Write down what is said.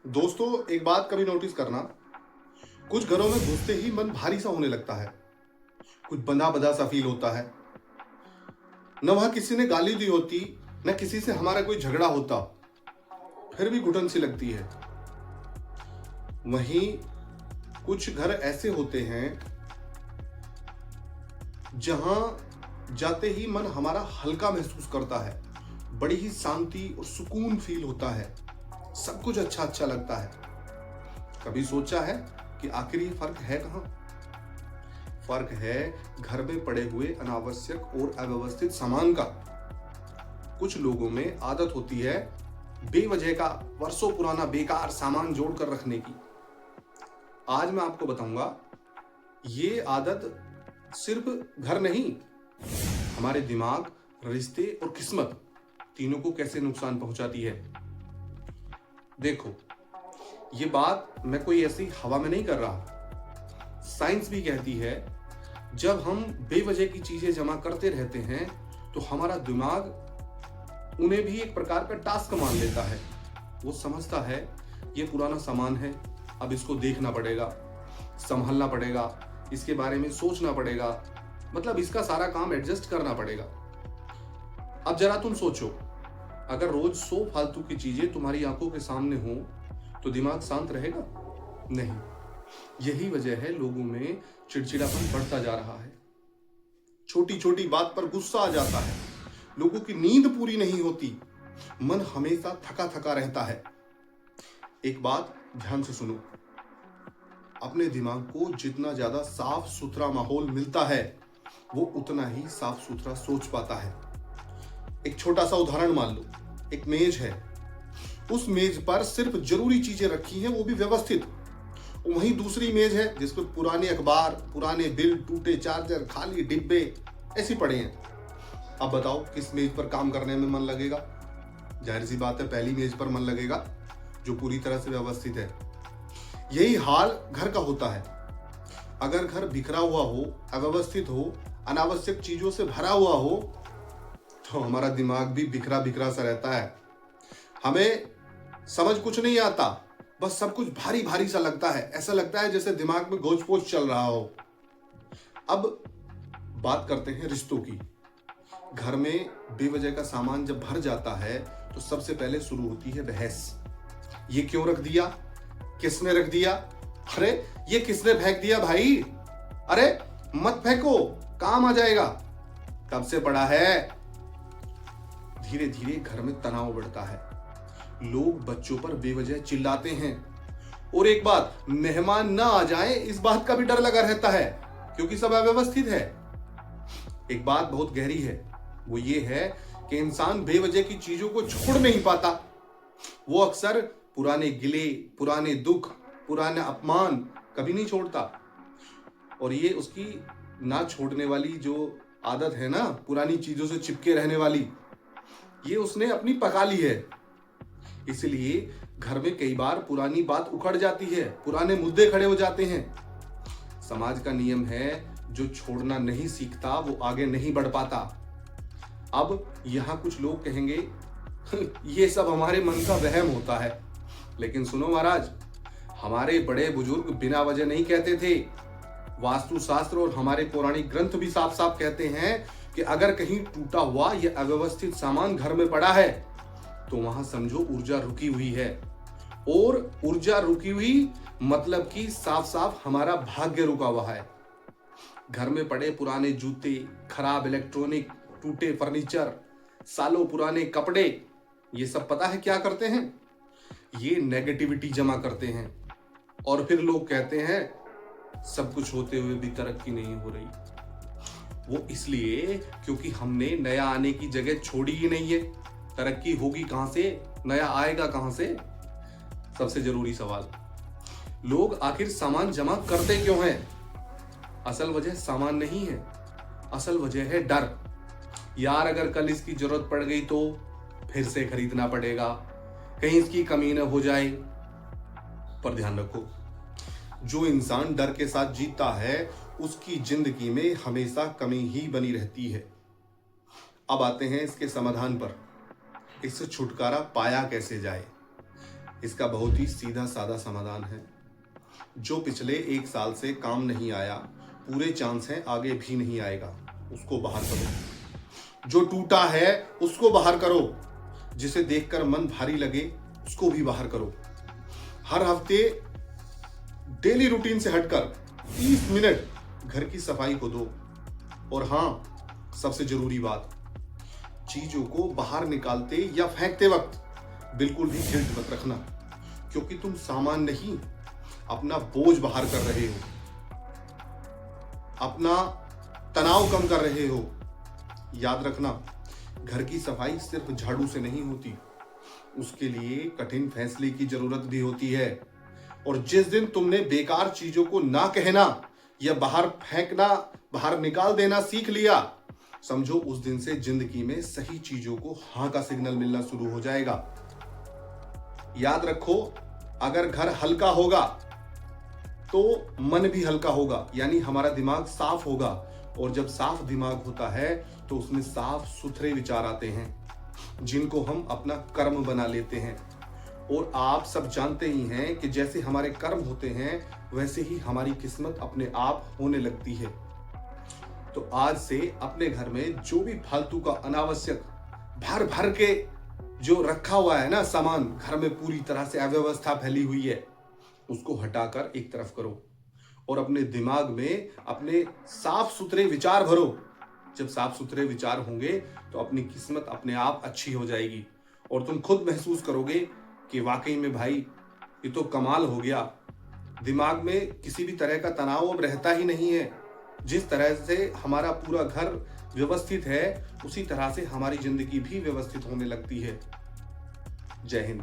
दोस्तों, एक बात कभी नोटिस करना। कुछ घरों में घुसते ही मन भारी सा होने लगता है। कुछ बंधा बंधा सा फील होता है। न वहां किसी ने गाली दी होती, न किसी से हमारा कोई झगड़ा होता, फिर भी घुटन सी लगती है। वहीं कुछ घर ऐसे होते हैं जहां जाते ही मन हमारा हल्का महसूस करता है। बड़ी ही शांति और सुकून फील होता है। सब कुछ अच्छा अच्छा लगता है। कभी सोचा है कि आखिर ये फर्क है कहाँ? फर्क है घर में पड़े हुए अनावश्यक और अव्यवस्थित सामान का। कुछ लोगों में आदत होती है बेवजह का वर्षों पुराना बेकार सामान जोड़कर रखने की। आज मैं आपको बताऊंगा ये आदत सिर्फ घर नहीं, हमारे दिमाग, रिश्ते और किस्मत तीनों को कैसे नुकसान पहुंचाती है। देखो, ये बात मैं कोई ऐसी हवा में नहीं कर रहा। साइंस भी कहती है जब हम बेवजह की चीजें जमा करते रहते हैं तो हमारा दिमाग उन्हें भी एक प्रकार का टास्क मान लेता है। वो समझता है ये पुराना सामान है, अब इसको देखना पड़ेगा, संभालना पड़ेगा, इसके बारे में सोचना पड़ेगा, मतलब इसका सारा काम एडजस्ट करना पड़ेगा। अब जरा तुम सोचो, अगर रोज 100 फालतू की चीजें तुम्हारी आंखों के सामने हो तो दिमाग शांत रहेगा? नहीं। यही वजह है लोगों में चिड़चिड़ापन बढ़ता जा रहा है। छोटी छोटी बात पर गुस्सा आ जाता है। लोगों की नींद पूरी नहीं होती। मन हमेशा थका थका रहता है। एक बात ध्यान से सुनो, अपने दिमाग को जितना ज्यादा साफ सुथरा माहौल मिलता है वो उतना ही साफ सुथरा सोच पाता है। एक छोटा सा उदाहरण मान लो, एक मेज है। उस मेज पर सिर्फ जरूरी चीजें रखी हैं, वो भी व्यवस्थित। वहीं दूसरी मेज है जिस पर पुराने अखबार, पुराने बिल, टूटे चार्जर, खाली डिब्बे ऐसे पड़े हैं। अब बताओ किस मेज पर काम करने में मन लगेगा? जाहिर सी बात है पहली मेज पर मन लगेगा जो पूरी तरह से व्यवस्थित है। यही हाल घर का होता है। अगर घर बिखरा हुआ हो, अव्यवस्थित हो, अनावश्यक चीजों से भरा हुआ हो तो हमारा दिमाग भी बिखरा बिखरा सा रहता है। हमें समझ कुछ नहीं आता, बस सब कुछ भारी भारी सा लगता है। ऐसा लगता है जैसे दिमाग में गोच पोच चल रहा हो। अब बात करते हैं रिश्तों की। घर में बेवजह का सामान जब भर जाता है तो सबसे पहले शुरू होती है बहस। ये क्यों रख दिया? किसने रख दिया? अरे ये किसने फेंक दिया भाई? अरे मत फेंको, काम आ जाएगा। कब से पड़ा है? धीरे धीरे घर में तनाव बढ़ता है। लोग बच्चों पर बेवजह चिल्लाते हैं। और एक बात, मेहमान ना आ जाए इस बात का भी डर लगा रहता है क्योंकि सब अव्यवस्थित है। एक बात बहुत गहरी है, वो ये है कि इंसान बेवजह की चीजों को छोड़ नहीं पाता। वो अक्सर पुराने गिले, पुराने दुख, पुराने अपमान कभी नहीं छोड़ता। और ये उसकी ना छोड़ने वाली जो आदत है ना, पुरानी चीजों से चिपके रहने वाली, ये उसने अपनी पका ली है। इसलिए घर में कई बार पुरानी बात उखड़ जाती है, पुराने मुद्दे खड़े हो जाते हैं। समाज का नियम है जो छोड़ना नहीं सीखता वो आगे नहीं बढ़ पाता। अब यहां कुछ लोग कहेंगे ये सब हमारे मन का वहम होता है। लेकिन सुनो महाराज, हमारे बड़े बुजुर्ग बिना वजह नहीं कहते थे। वास्तुशास्त्र और हमारे पौराणिक ग्रंथ भी साफ साफ कहते हैं कि अगर कहीं टूटा हुआ या अव्यवस्थित सामान घर में पड़ा है तो वहां समझो ऊर्जा रुकी हुई है। और ऊर्जा रुकी हुई मतलब कि साफ साफ हमारा भाग्य रुका हुआ है। घर में पड़े पुराने जूते, खराब इलेक्ट्रॉनिक, टूटे फर्नीचर, सालों पुराने कपड़े, ये सब पता है क्या करते हैं? ये नेगेटिविटी जमा करते हैं। और फिर लोग कहते हैं सब कुछ होते हुए भी तरक्की नहीं हो रही। वो इसलिए क्योंकि हमने नया आने की जगह छोड़ी ही नहीं है। तरक्की होगी कहां से? नया आएगा कहां से? सबसे जरूरी सवाल, लोग आखिर सामान जमा करते क्यों हैं? असल वजह सामान नहीं है, असल वजह है डर। यार अगर कल इसकी जरूरत पड़ गई तो फिर से खरीदना पड़ेगा, कहीं इसकी कमी न हो जाए। पर ध्यान रखो, जो इंसान डर के साथ जीतता है उसकी जिंदगी में हमेशा कमी ही बनी रहती है। अब आते हैं इसके समाधान पर। इससे छुटकारा पाया कैसे जाए? इसका बहुत ही सीधा साधा समाधान है। जो पिछले 1 साल से काम नहीं आया, पूरे चांस हैं आगे भी नहीं आएगा, उसको बाहर करो। जो टूटा है उसको बाहर करो। जिसे देखकर मन भारी लगे उसको भी बाहर करो। हर हफ्ते डेली रूटीन से हटकर 30 मिनट घर की सफाई को दो। और हाँ, सबसे जरूरी बात, चीजों को बाहर निकालते या फेंकते वक्त बिल्कुल भी गिल्ट मत रखना, क्योंकि तुम सामान नहीं, अपना बोझ बाहर कर रहे हो, अपना तनाव कम कर रहे हो। याद रखना, घर की सफाई सिर्फ झाड़ू से नहीं होती, उसके लिए कठिन फैसले की जरूरत भी होती है। और जिस दिन तुमने बेकार चीजों को ना कहना या बाहर फेंकना, बाहर निकाल देना सीख लिया, समझो उस दिन से जिंदगी में सही चीजों को हाँ का सिग्नल मिलना शुरू हो जाएगा। याद रखो, अगर घर हल्का होगा तो मन भी हल्का होगा, यानी हमारा दिमाग साफ होगा। और जब साफ दिमाग होता है तो उसमें साफ सुथरे विचार आते हैं, जिनको हम अपना कर्म बना लेते हैं। और आप सब जानते ही हैं कि जैसे हमारे कर्म होते हैं, वैसे ही हमारी किस्मत अपने आप होने लगती है। तो आज से अपने घर में जो भी फालतू का अनावश्यक भर भर के जो रखा हुआ है ना सामान, घर में पूरी तरह से अव्यवस्था फैली हुई है, उसको हटाकर एक तरफ करो और अपने दिमाग में अपने साफ सुथरे विचार भरो। जब साफ सुथरे विचार होंगे तो अपनी किस्मत अपने आप अच्छी हो जाएगी और तुम खुद महसूस करोगे कि वाकई में भाई ये तो कमाल हो गया। दिमाग में किसी भी तरह का तनाव अब रहता ही नहीं है। जिस तरह से हमारा पूरा घर व्यवस्थित है, उसी तरह से हमारी जिंदगी भी व्यवस्थित होने लगती है। जय हिंद।